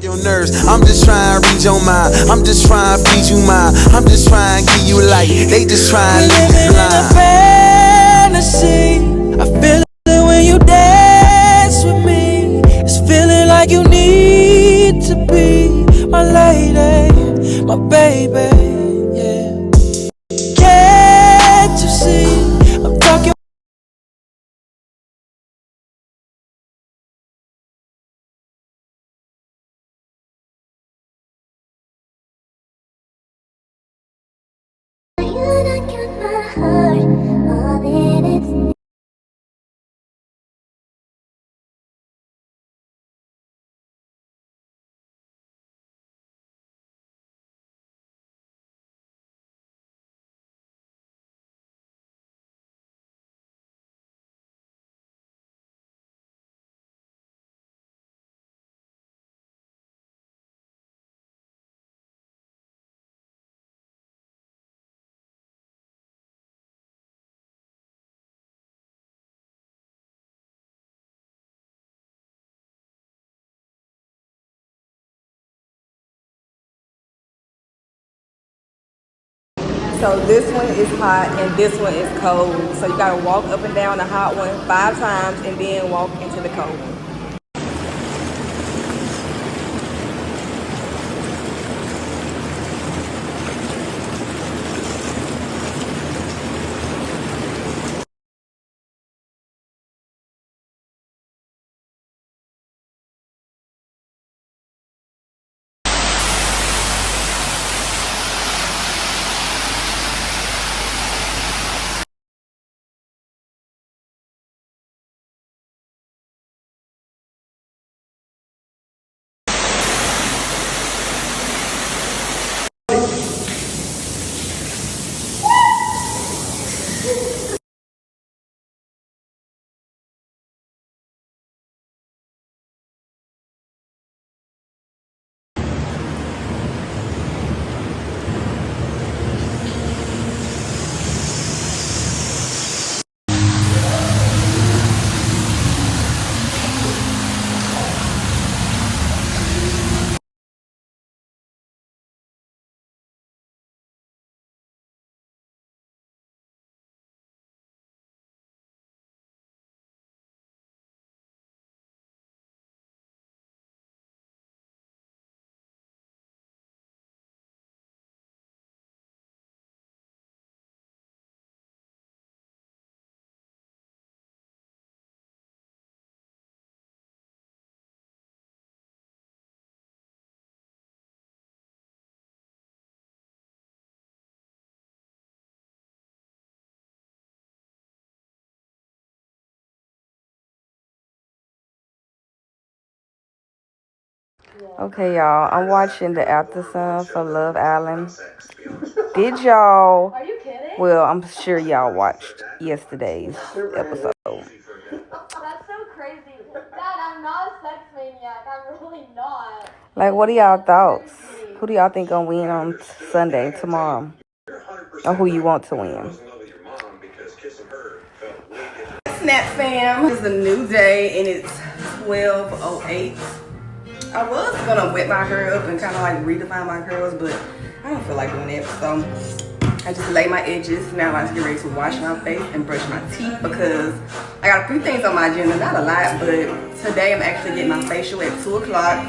Your nerves. I'm just trying to read your mind. I'm just trying to feed you mine. I'm just trying to give you light. They just trying to leave you blind. In a fantasy, I feel it when you dance with me. It's feeling like you need to be my lady, my baby. Yeah. Can't you see? I'm talking. So this one is hot and this one is cold. So you gotta walk up and down the hot one 5 times and then walk into the cold one. Okay, y'all, I'm watching the after sun for Love Island. Did y'all? Are you kidding? Well, I'm sure y'all watched yesterday's episode. That's so crazy. Dad, I'm not a sex maniac. I'm really not. Like, what are y'all thoughts? Who do y'all think gonna win on Sunday, tomorrow? Or who you want to win? Snap fam, it's a new day and it's 12:08. I was gonna wet my hair up and kind of like redefine my curls, but I don't feel like doing that. So I just lay my edges. Now I just get ready to wash my face and brush my teeth because I got a few things on my agenda. Not a lot, but today I'm actually getting my facial at 2 o'clock.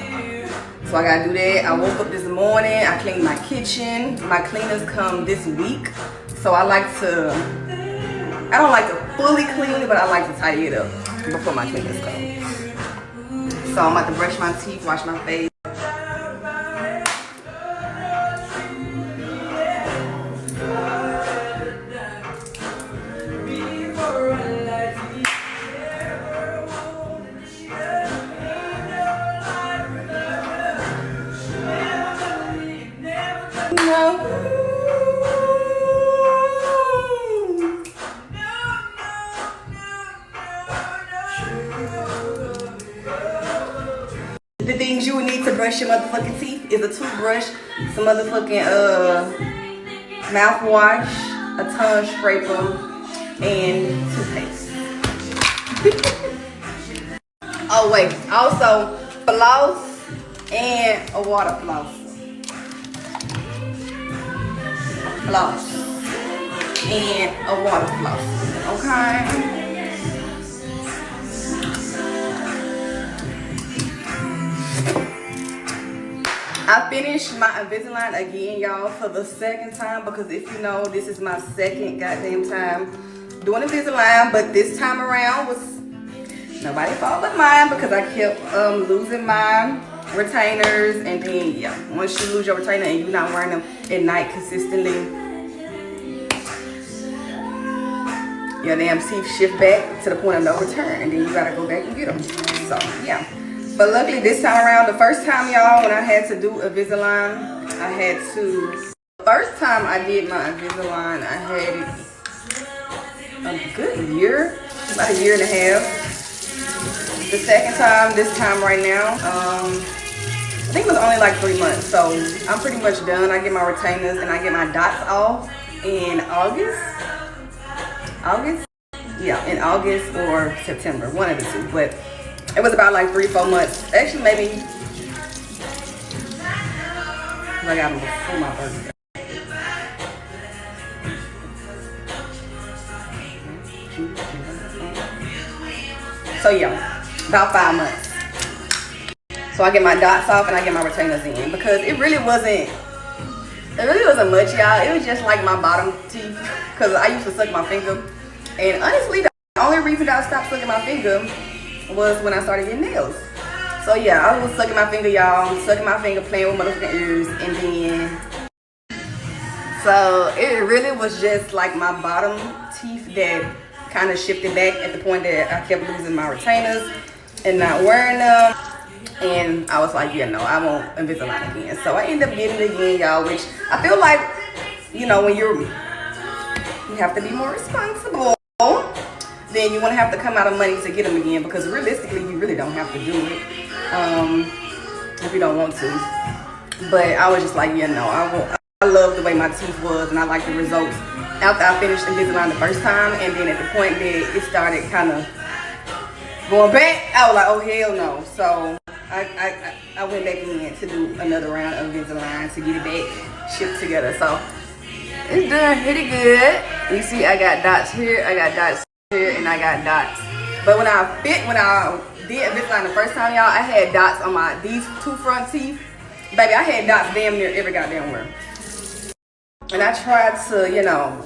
So I gotta do that. I woke up this morning, I cleaned my kitchen. My cleaners come this week. So I don't like to fully clean, but I like to tidy it up before my cleaners come. So I'm about to brush my teeth, wash my face. The things you would need to brush your motherfucking teeth is a toothbrush, some motherfucking mouthwash, a tongue scraper, and toothpaste. Oh wait, also floss and a water floss. And a water floss. Okay. I finished my Invisalign again, y'all, for the second time, because if you know, this is my second goddamn time doing Invisalign, but this time around was nobody's fault but mine, because I kept losing my retainers, and then yeah, once you lose your retainer and you're not wearing them at night consistently, your damn teeth shift back to the point of no return, and then you gotta go back and get them. So yeah. But luckily this time around, the first time, y'all, when I had to do Invisalign, the first time I did my Invisalign, I had it a good year, about a year and a half. The second time, this time right now, I think it was only like 3 months. So I'm pretty much done. I get my retainers and I get my dots off in August. Yeah, in August or September, one of the two. But it was about like 3-4 months. Actually, maybe I got them before my birthday. So yeah, about 5 months. So I get my dots off and I get my retainers in, because it really wasn't much, y'all. It was just like my bottom teeth, because I used to suck my finger, and honestly, the only reason that I stopped sucking my finger was when I started getting nails. So yeah, I was sucking my finger, y'all, sucking my finger, playing with motherfucking ears, and then so it really was just like my bottom teeth that kind of shifted back at the point that I kept losing my retainers and not wearing them. And I was like, yeah, no, I won't Invisalign again. So I ended up getting it again, y'all, which I feel like, you know, when you have to be more responsible, then you won't have to come out of money to get them again, because realistically, you really don't have to do it if you don't want to. But I was just like, yeah, no, I love the way my teeth was, and I like the results after I finished Invisalign the first time. And then at the point that it started kind of going back, I was like, oh hell no. So I went back in to do another round of Invisalign to get it back shipped together. So it's doing pretty good. You see, I got dots here, I got dots here, and I got dots. But when I did Invisalign the first time, y'all, I had dots on these 2 front teeth. Baby, I had dots damn near every goddamn where. And I tried to, you know,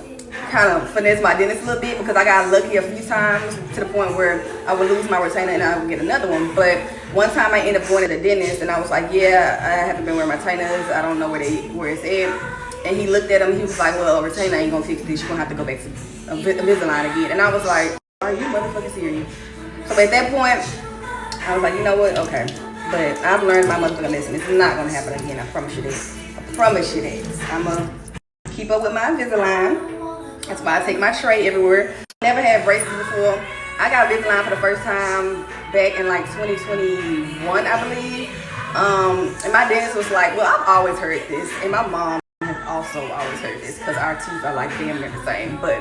kind of finesse my dentist a little bit, because I got lucky a few times to the point where I would lose my retainer and I would get another one. But one time I ended up going to the dentist, and I was like, yeah, I haven't been wearing my retainers. I don't know where it's at. And he looked at them, he was like, well, a retainer ain't gonna fix this. You're gonna have to go back to Invisalign again. And I was like, are you motherfucking serious? So at that point, I was like, you know what? Okay. But I've learned my motherfucking lesson. It's not gonna happen again. I promise you this. I promise you this. I'm gonna keep up with my Invisalign. That's why I take my tray everywhere. Never had braces before. I got Invisalign for the first time back in like 2021, I believe. And my dentist was like, well, I've always heard this. And my mom has also always heard this, because our teeth are like damn near the same. But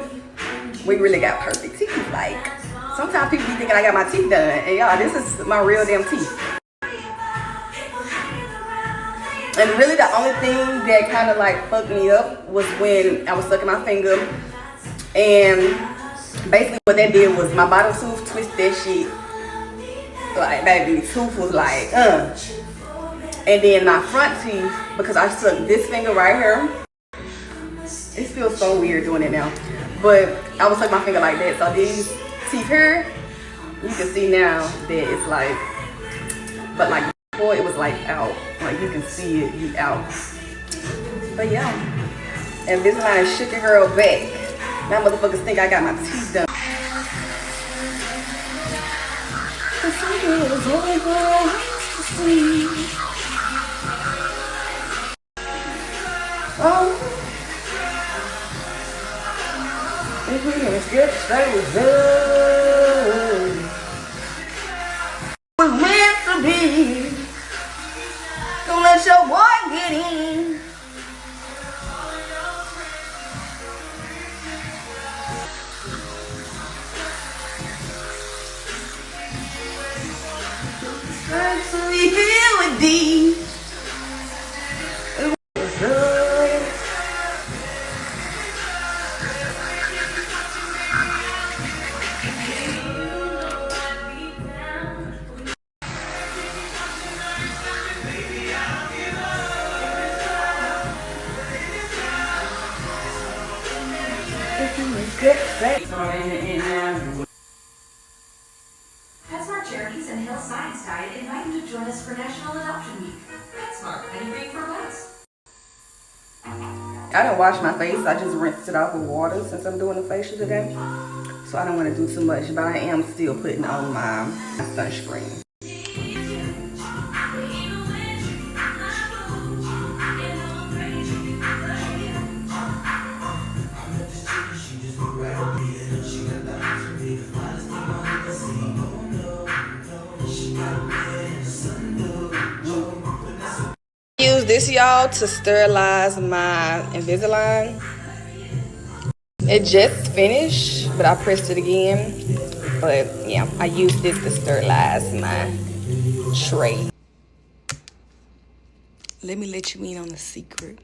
we really got perfect teeth. Like, sometimes people be thinking I got my teeth done. And y'all, this is my real damn teeth. And really the only thing that kind of like fucked me up was when I was sucking my finger. And basically what that did was my bottom tooth twisted that shit. Like, baby, tooth was like, And then my front teeth, because I sucked this finger right here. It feels so weird doing it now. But I was sucking my finger like that. So these teeth here, you can see now that it's like, but like before it was like out. Like you can see it, you out. But yeah. And this line shook your girl back. Now motherfuckers think I got my teeth done. Oh. It's good, stay with good. It was meant to be. Don't let your boy get in. Trying to be here with thee. PetSmart Charities and Health Science Diet invite you to join us for National Adoption Week. PetSmart, anything for pets. I didn't wash my face. I just rinsed it off with water since I'm doing the facial today. So I don't want to do too much, but I am still putting on my sunscreen. Use this, y'all, to sterilize my Invisalign. It just finished, but I pressed it again. But yeah, I use this to sterilize my tray. Let me let you in on the secret.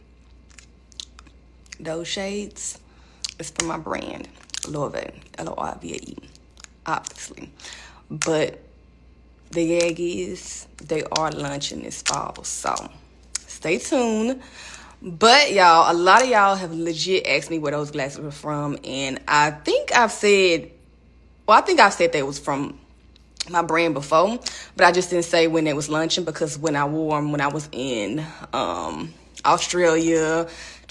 Those shades is from my brand, Love, Love, obviously. But the gag is they are launching this fall, so stay tuned. But y'all, a lot of y'all have legit asked me where those glasses were from, and I think I've said they was from my brand before, but I just didn't say when they was launching because when I wore them when I was in Australia,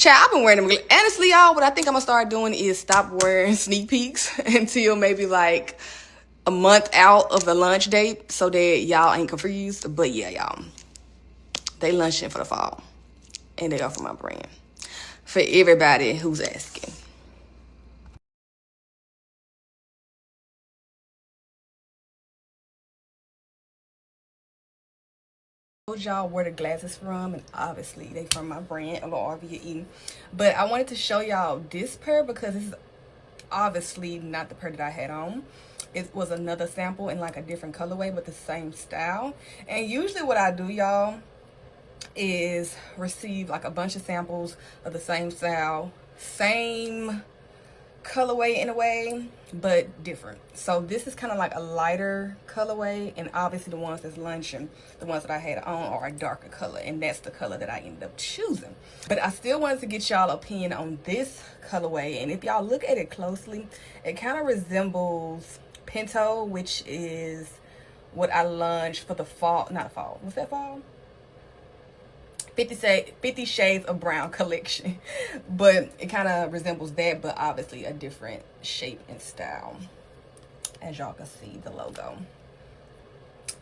I've been wearing them. Honestly, y'all, what I think I'm gonna start doing is stop wearing sneak peeks until maybe like a month out of the launch date so that y'all ain't confused. But yeah, y'all, they launching for the fall. And they are from my brand. For everybody who's asking. I told y'all where the glasses from, and obviously they from my brand, Love. But I wanted to show y'all this pair because this is obviously not the pair that I had on. It was another sample in like a different colorway but the same style. And usually what I do, y'all, is receive like a bunch of samples of the same style, same colorway in a way, but different. So this is kind of like a lighter colorway, and obviously the ones that's luncheon, the ones that I had on, are a darker color, and that's the color that I ended up choosing. But I still wanted to get y'all opinion on this colorway, and if y'all look at it closely, it kind of resembles Pinto, which is what I launched for the fall, not fall, what's that fall? 50 Shades of Brown collection. But it kind of resembles that, but obviously a different shape and style. As y'all can see, the logo.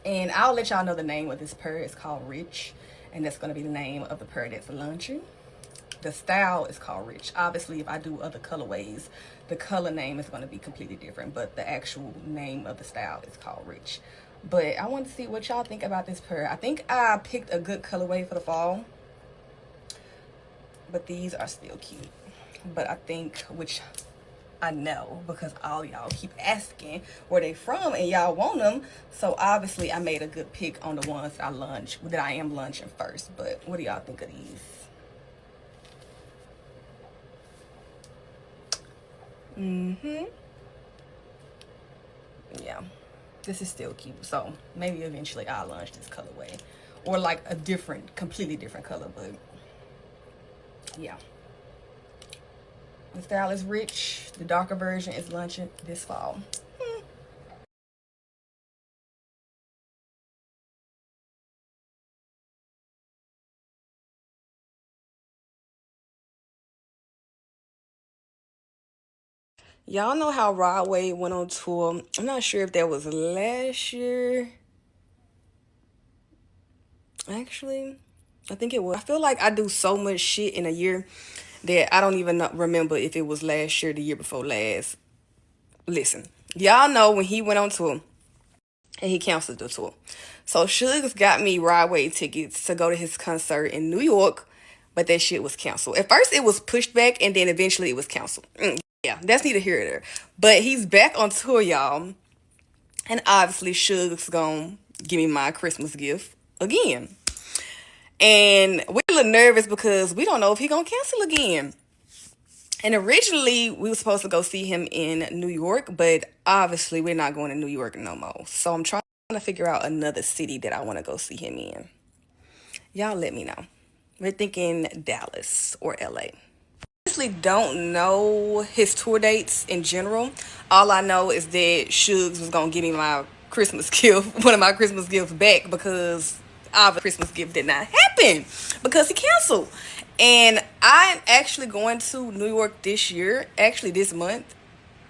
And I'll let y'all know the name of this pair. It's called Rich. And that's going to be the name of the pair that's launching. The style is called Rich. Obviously, if I do other colorways, the color name is going to be completely different. But the actual name of the style is called Rich. But I want to see what y'all think about this pair. I think I picked a good colorway for the fall. But these are still cute. But I think, which I know because all y'all keep asking where they from and y'all want them. So obviously I made a good pick on the ones that I am launching first. But what do y'all think of these? Yeah. This is still cute, so maybe eventually I'll launch this colorway or like a completely different color, but yeah. The style is Rich. The darker version is launching this fall. Y'all know how Rod Wave went on tour. I'm not sure if that was last year. Actually, I think it was. I feel like I do so much shit in a year that I don't even remember if it was last year, the year before last. Listen, y'all know when he went on tour and he canceled the tour. So Suge got me Rod Wave tickets to go to his concert in New York, but that shit was canceled. At first it was pushed back and then eventually it was canceled. Yeah, that's neither here nor there. But he's back on tour, y'all. And obviously Suge's gonna give me my Christmas gift again. And we're a little nervous because we don't know if he's gonna cancel again. And originally we were supposed to go see him in New York, but obviously we're not going to New York no more. So I'm trying to figure out another city that I want to go see him in. Y'all let me know. We're thinking Dallas or LA. honestly don't know his tour dates in general. All I know is that Suggs was gonna give me my Christmas gift, one of my Christmas gifts back, because our Christmas gift did not happen because he canceled. And I'm actually going to New York this year, actually this month,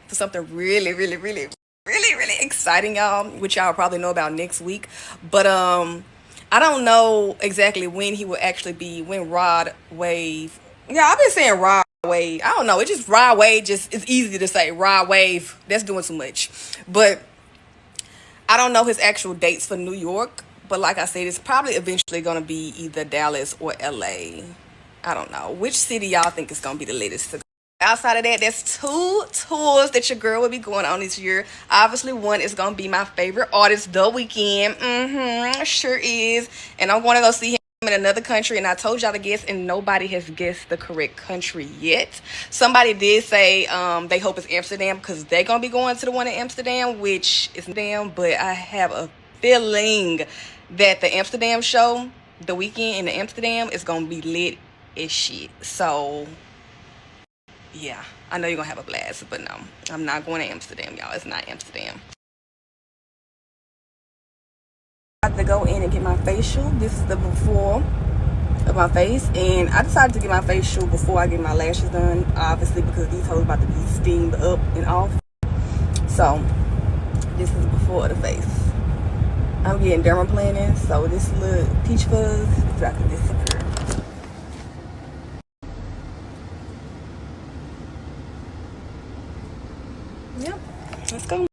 for something really exciting, y'all, which y'all probably know about next week. But I don't know exactly when he will actually be, when Rod Wave. Yeah, I've been saying Rod Wave. I don't know. It's just Rod Wave. Just it's easy to say Rod Wave. That's doing too much. But I don't know his actual dates for New York. But like I said, it's probably eventually gonna be either Dallas or LA. I don't know. Which city y'all think is gonna be the latest to go? Outside of that, there's 2 tours that your girl will be going on this year. Obviously, one is gonna be my favorite artist, The Weeknd. Sure is. And I'm gonna go see him in another country, and I told y'all to guess, and nobody has guessed the correct country yet. Somebody did say they hope it's Amsterdam, because they're gonna be going to the one in Amsterdam, which is damn. But I have a feeling that the Amsterdam show, The Weeknd in the Amsterdam, is gonna be lit as shit. So yeah, I know you're gonna have a blast, but no, I'm not going to Amsterdam, y'all. It's not Amsterdam. I have to go in and get my facial. This is the before of my face, and I decided to get my facial before I get my lashes done, obviously, because these hoes about to be steamed up and off. So this is before the face. I'm getting dermaplaning, so this little peach fuzz is about to disappear. Yep, let's go.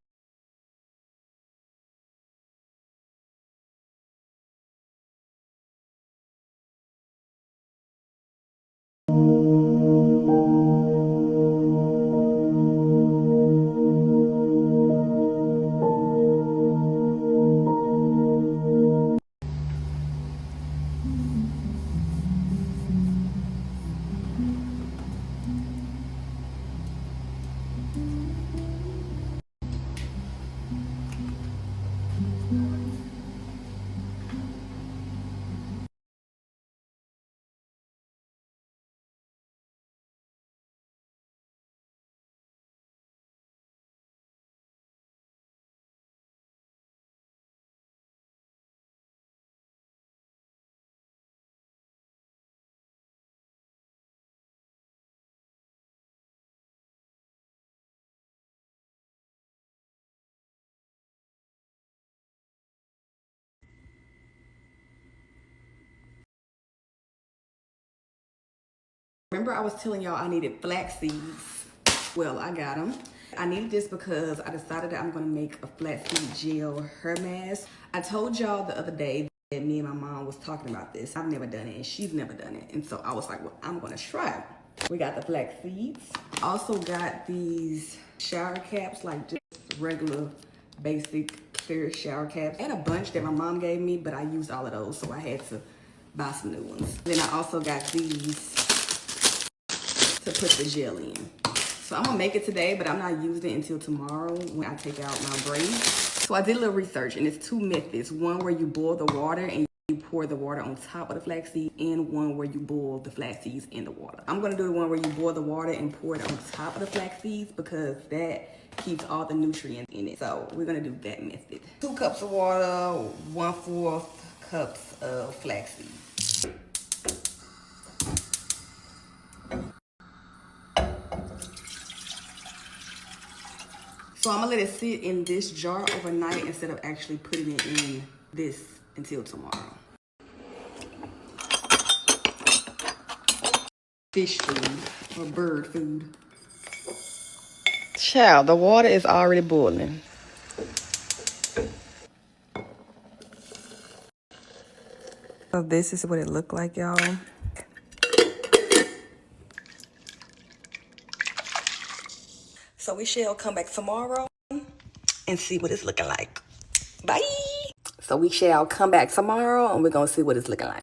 Remember I was telling y'all I needed flax seeds? Well, I got them. I needed this because I decided that I'm gonna make a flaxseed gel hair mask. I told y'all the other day that me and my mom was talking about this. I've never done it and she's never done it. And so I was like, well, I'm gonna try it. We got the flax seeds. Also got these shower caps, like just regular basic clear shower caps. And a bunch that my mom gave me, but I used all of those, so I had to buy some new ones. Then I also got these to put the gel in. So I'm gonna make it today, but I'm not using it until tomorrow when I take out my braids. So I did a little research, and it's 2 methods. One where you boil the water and you pour the water on top of the flaxseed, and one where you boil the flax seeds in the water. I'm gonna do the one where you boil the water and pour it on top of the flax seeds because that keeps all the nutrients in it. So we're gonna do that method. 2 cups of water, 1/4 cups of flax seeds. So I'm gonna let it sit in this jar overnight instead of actually putting it in this until tomorrow. Fish food or bird food. Child, the water is already boiling. So this is what it looked like, y'all. So we shall come back tomorrow and see what it's looking like. Bye. So we shall come back tomorrow and we're gonna see what it's looking like.